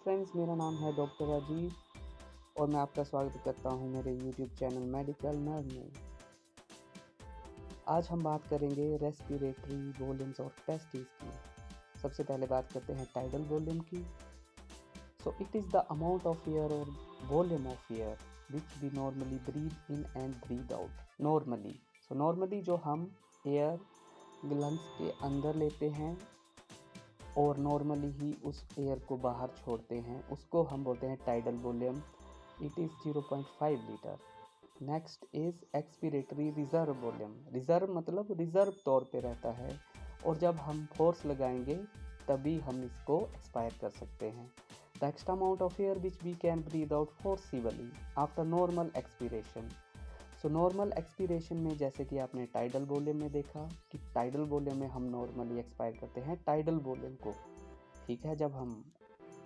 Friends, मेरा नाम है डॉक्टर अजीज और मैं आपका स्वागत करता हूं मेरे यूट्यूब चैनल मेडिकल नर्व में। आज हम बात करेंगे रेस्पिरेटरी वॉल्यूम्स और पेस्टिस की। सबसे पहले बात करते हैं टाइडल वॉल्यूम की। So it is the amount of air और volume of air which we normally breathe in and breathe out. Normally जो हम एयर लंग्स के अंदर लेते हैं और नॉर्मली ही उस एयर को बाहर छोड़ते हैं, उसको हम बोलते हैं tidal volume. It is 0.5 litre. Next is expiratory reserve volume. Reserve मतलब रिजर्व तौर पे रहता है और जब हम फोर्स लगाएंगे तभी हम इसको एक्सपायर कर सकते हैं। The extra amount of air which we can breathe out forcibly after normal expiration. Normal expiration में जैसे कि आपने टाइडल वॉल्यूम में देखा कि टाइडल वॉल्यूम में हम नॉर्मली एक्सपायर करते हैं टाइडल वॉल्यूम को, ठीक है। जब हम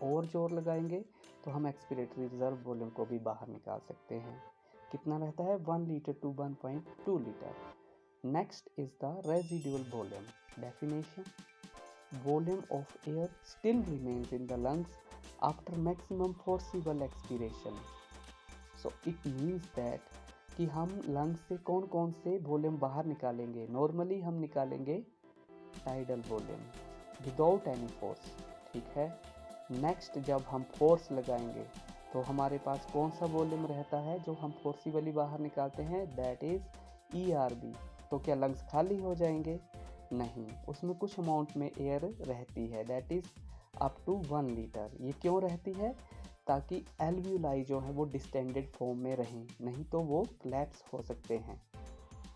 और जोर लगाएंगे तो हम एक्सपीरेटरी रिजर्व वॉल्यूम को भी बाहर निकाल सकते हैं। कितना रहता है 1 litre to 1.2 litre. Next is the residual volume. Definition: volume of air still remains in the lungs after maximum forcible expiration. So it means that कि हम लंग्स से कौन कौन से वॉल्यूम बाहर निकालेंगे। नॉर्मली हम निकालेंगे tidal volume without any force, ठीक है। नेक्स्ट जब हम फोर्स लगाएंगे तो हमारे पास कौन सा वॉल्यूम रहता है जो हम फोर्सिबली बाहर निकालते हैं, दैट इज ERB। तो क्या लंग्स खाली हो जाएंगे? नहीं, उसमें कुछ अमाउंट में एयर रहती है, that is up to 1 litre. ये क्यों रहती है? ताकि एल्वियोलाई जो है वो डिस्टेंडेड फॉर्म में रहें, नहीं तो वो क्लैप्स हो सकते हैं,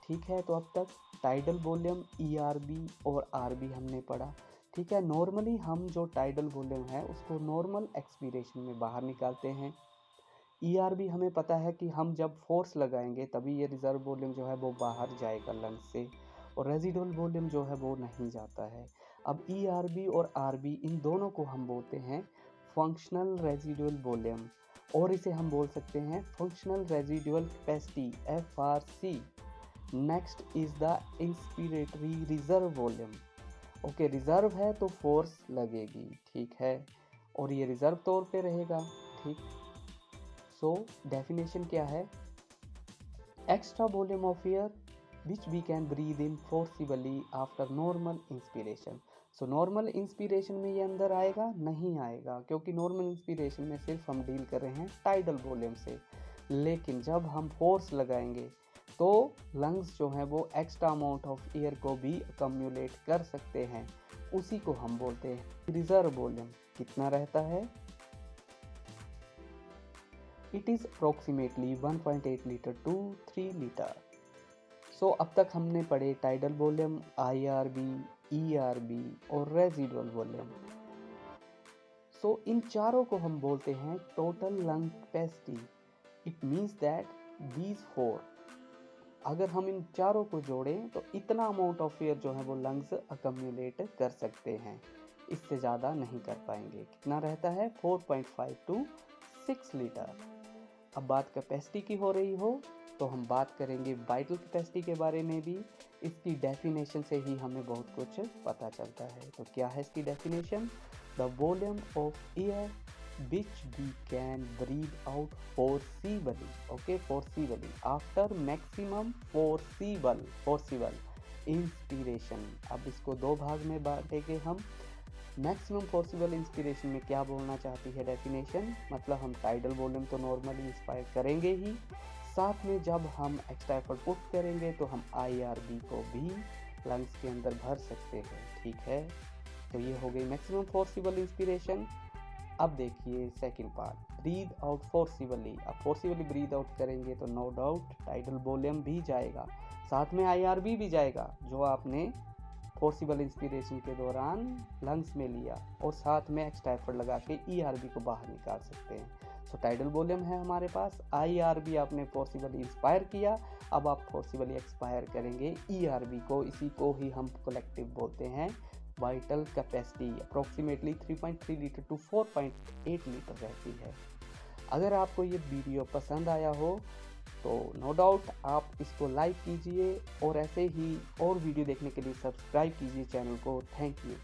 ठीक है। तो अब तक टाइडल वॉल्यूम, ERB और RB हमने पढ़ा, ठीक है। नॉर्मली हम जो टाइडल वॉल्यूम है उसको नॉर्मल एक्सपीरेशन में बाहर निकालते हैं। ERB हमें पता है कि हम जब फोर्स लगाएंगे तभी ये रिजर्व वॉल्यूम जो है वो बाहर जाएगा लंग्स से, और रेजिडुअल वॉल्यूम जो है वो नहीं जाता है। अब ERB और RB इन दोनों को हम बोलते हैं फंक्शनल रेजिडुअल वॉल्यूम, और इसे हम बोल सकते हैं functional residual capacity, FRC। Next is the inspiratory reserve volume. Okay, reserve है तो फोर्स लगेगी, ठीक है, और ये रिजर्व तौर पे रहेगा, ठीक। सो डेफिनेशन क्या है? Extra volume of air which we can breathe in forcibly after normal inspiration. Normal inspiration में ये अंदर आएगा? नहीं आएगा, क्योंकि नॉर्मल इंस्पिरेशन में सिर्फ हम डील कर रहे हैं टाइडल वॉल्यूम से। लेकिन जब हम फोर्स लगाएंगे तो लंग्स जो हैं वो एक्स्ट्रा अमाउंट ऑफ एयर को भी अकम्युलेट कर सकते हैं, उसी को हम बोलते हैं रिजर्व वॉल्यूम। कितना रहता है? It is approximately 1.8 litre to 3 litre. अब तक हमने पढ़े टाइडल वॉल्यूम, IRB, ERB और रेजिडुअल वॉल्यूम। इन चारों को हम बोलते हैं total lung capacity. It means that these four, अगर हम इन चारों को जोड़ें तो इतना अमाउंट ऑफ एयर जो है वो लंग्स अकम्युलेट कर सकते हैं, इससे ज़्यादा नहीं कर पाएंगे। कितना रहता है? 4.5 टू 6 लीटर। अब बात कैपेसिटी की हो रही हो तो हम बात करेंगे वाइटल कैपेसिटी के बारे में भी। इसकी डेफिनेशन से ही हमें बहुत कुछ पता चलता है। तो क्या है इसकी definition? The volume of air which we can breathe out forcibly, okay, forcibly after maximum forcible inspiration. अब इसको दो भाग में बांटेंगे हम। मैक्सिमम फोर्सिबल इंस्पिरेशन में क्या बोलना चाहती है डेफिनेशन? मतलब हम टाइडल वॉल्यूम तो नॉर्मली इंस्पायर करेंगे ही, साथ में जब हम एक्स्ट्रा एफर्ट पुट करेंगे तो हम IRB को भी लंग्स के अंदर भर सकते हैं, ठीक है। तो ये हो गई मैक्सिमम फोर्सिबल इंस्पिरेशन। अब देखिए second part, breathe out forcibly. अब फोर्सिबली ब्रीथ आउट करेंगे तो नो डाउट टाइडल वॉल्यूम भी जाएगा, साथ में IRB भी जाएगा जो आपने फोर्सिबल इंस्पिरेशन के दौरान लंग्स में लिया, और साथ में एक्स्ट्रा एफर्ट लगा के ERB को बाहर निकाल सकते हैं। टाइडल वॉल्यूम है हमारे पास, IRB आपने फोर्सिबली इंस्पायर किया, अब आप फोर्सिबली एक्सपायर करेंगे ERB को। इसी को ही हम कलेक्टिव बोलते हैं vital capacity. Approximately 3.3 litre to 4.8 litre रहती है। अगर आपको ये वीडियो पसंद आया हो तो नो डाउट आप इसको लाइक कीजिए, और ऐसे ही और वीडियो देखने के लिए सब्सक्राइब कीजिए चैनल को। Thank you.